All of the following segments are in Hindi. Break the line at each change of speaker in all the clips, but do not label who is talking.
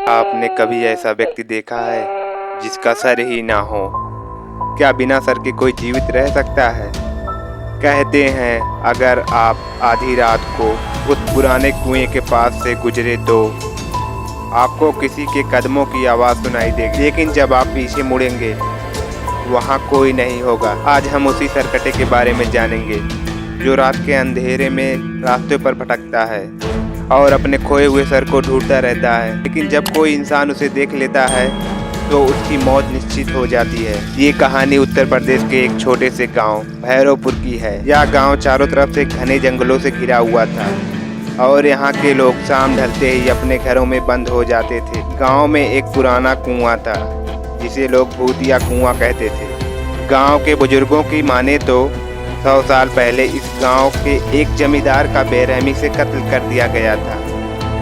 आपने कभी ऐसा व्यक्ति देखा है जिसका सर ही ना हो? क्या बिना सर के कोई जीवित रह सकता है? कहते हैं अगर आप आधी रात को उस पुराने कुएं के पास से गुजरे तो आपको किसी के कदमों की आवाज़ सुनाई देगी, लेकिन जब आप पीछे मुड़ेंगे वहाँ कोई नहीं होगा। आज हम उसी सरकटे के बारे में जानेंगे जो रात के अंधेरे में रास्ते पर भटकता है और अपने खोए हुए सर को ढूंढता रहता है, लेकिन जब कोई इंसान उसे देख लेता है तो उसकी मौत निश्चित हो जाती है। ये कहानी उत्तर प्रदेश के एक छोटे से गांव भैरवपुर की है। यह गांव चारों तरफ से घने जंगलों से घिरा हुआ था और यहाँ के लोग शाम ढलते ही अपने घरों में बंद हो जाते थे। गांव में एक पुराना कुआं था जिसे लोग भूतिया कुआं कहते थे। गांव के बुजुर्गों की माने तो 100 साल पहले इस गांव के एक जमींदार का बेरहमी से कत्ल कर दिया गया था।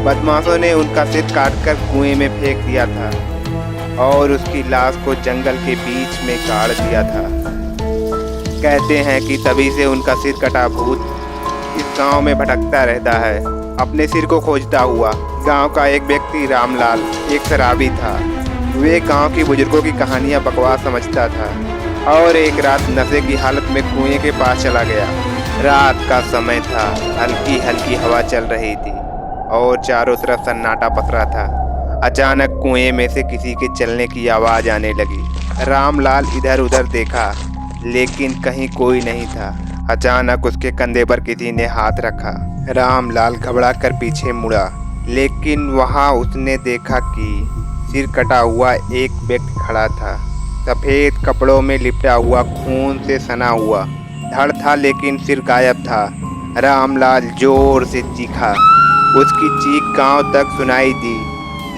बदमाशों ने उनका सिर काटकर कुएं में फेंक दिया था और उसकी लाश को जंगल के बीच में गाड़ दिया था। कहते हैं कि तभी से उनका सिर कटा भूत इस गांव में भटकता रहता है, अपने सिर को खोजता हुआ। गांव का एक व्यक्ति रामलाल एक शराबी था। वे गांव की बुजुर्गों की कहानियां बकवास समझता था और एक रात नशे की हालत में कुएं के पास चला गया। रात का समय था, हल्की हल्की हवा चल रही थी और चारों तरफ सन्नाटा पसरा था। अचानक कुएं में से किसी के चलने की आवाज़ आने लगी। रामलाल इधर उधर देखा लेकिन कहीं कोई नहीं था। अचानक उसके कंधे पर किसी ने हाथ रखा। रामलाल घबरा कर पीछे मुड़ा, लेकिन वहाँ उसने देखा कि सिर कटा हुआ एक व्यक्ति खड़ा था। सफ़ेद कपड़ों में लिपटा हुआ, खून से सना हुआ धड़ था, लेकिन सिर गायब था। रामलाल जोर से चीखा। उसकी चीख गांव तक सुनाई दी,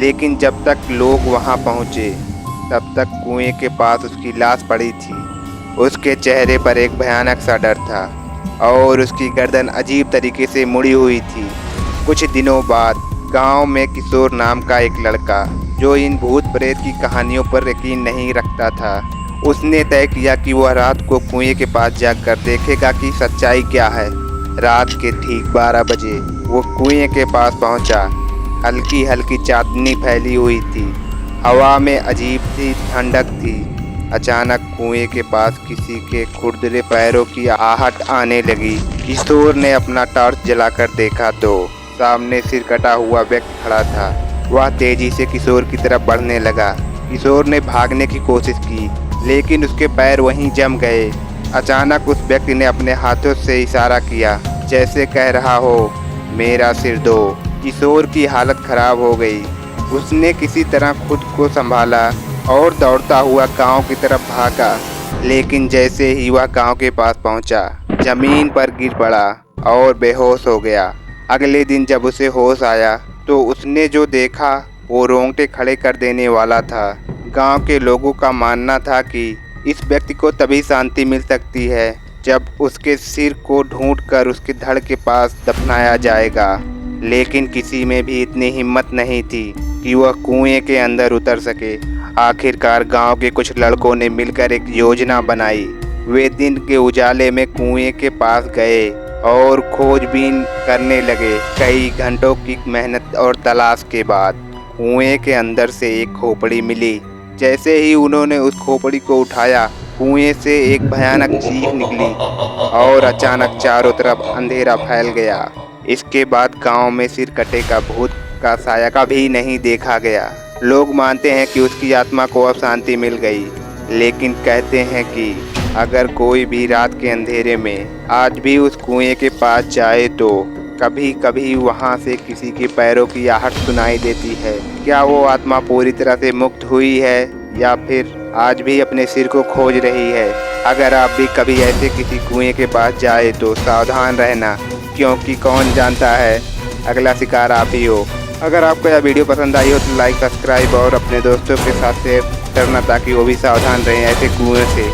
लेकिन जब तक लोग वहां पहुंचे तब तक कुएं के पास उसकी लाश पड़ी थी। उसके चेहरे पर एक भयानक सा डर था और उसकी गर्दन अजीब तरीके से मुड़ी हुई थी। कुछ दिनों बाद गांव में किशोर नाम का एक लड़का, जो इन भूत प्रेत की कहानियों पर यकीन नहीं रखता था, उसने तय किया कि वह रात को कुएं के पास जाकर देखेगा कि सच्चाई क्या है। रात के ठीक 12 बजे वो कुएं के पास पहुंचा। हल्की हल्की चांदनी फैली हुई थी, हवा में अजीब सी ठंडक थी। अचानक कुएं के पास किसी के खुरदरे पैरों की आहट आने लगी। किशोर ने अपना टॉर्च जलाकर देखा तो सामने सिर कटा हुआ व्यक्ति खड़ा था। वह तेजी से किशोर की तरफ बढ़ने लगा। किशोर ने भागने की कोशिश की, लेकिन उसके पैर वहीं जम गए। अचानक उस व्यक्ति ने अपने हाथों से इशारा किया, जैसे कह रहा हो मेरा सिर दो। किशोर की हालत खराब हो गई। उसने किसी तरह खुद को संभाला और दौड़ता हुआ गांव की तरफ भागा, लेकिन जैसे ही वह गांव के पास पहुंचा, जमीन पर गिर पड़ा और बेहोश हो गया। अगले दिन जब उसे होश आया तो उसने जो देखा वो रोंगटे खड़े कर देने वाला था। गांव के लोगों का मानना था कि इस व्यक्ति को तभी शांति मिल सकती है जब उसके सिर को ढूंढकर उसके धड़ के पास दफनाया जाएगा, लेकिन किसी में भी इतनी हिम्मत नहीं थी कि वह कुएं के अंदर उतर सके। आखिरकार गांव के कुछ लड़कों ने मिलकर एक योजना बनाई। वे दिन के उजाले में कुएं के पास गए और खोजबीन करने लगे। कई घंटों की मेहनत और तलाश के बाद कुएं के अंदर से एक खोपड़ी मिली। जैसे ही उन्होंने उस खोपड़ी को उठाया, कुएं से एक भयानक चीख निकली और अचानक चारों तरफ अंधेरा फैल गया। इसके बाद गांव में सिर कटे का भूत का साया कभी नहीं देखा गया। लोग मानते हैं कि उसकी आत्मा को अब शांति मिल गई, लेकिन कहते हैं कि अगर कोई भी रात के अंधेरे में आज भी उस कुएं के पास जाए तो कभी कभी वहां से किसी के पैरों की आहट सुनाई देती है। क्या वो आत्मा पूरी तरह से मुक्त हुई है या फिर आज भी अपने सिर को खोज रही है? अगर आप भी कभी ऐसे किसी कुएं के पास जाए तो सावधान रहना, क्योंकि कौन जानता है अगला शिकार आप ही हो। अगर आपको यह वीडियो पसंद आई हो तो लाइक, सब्सक्राइब और अपने दोस्तों के साथ शेयर करना, ताकि वो भी सावधान रहें ऐसे कुएं से।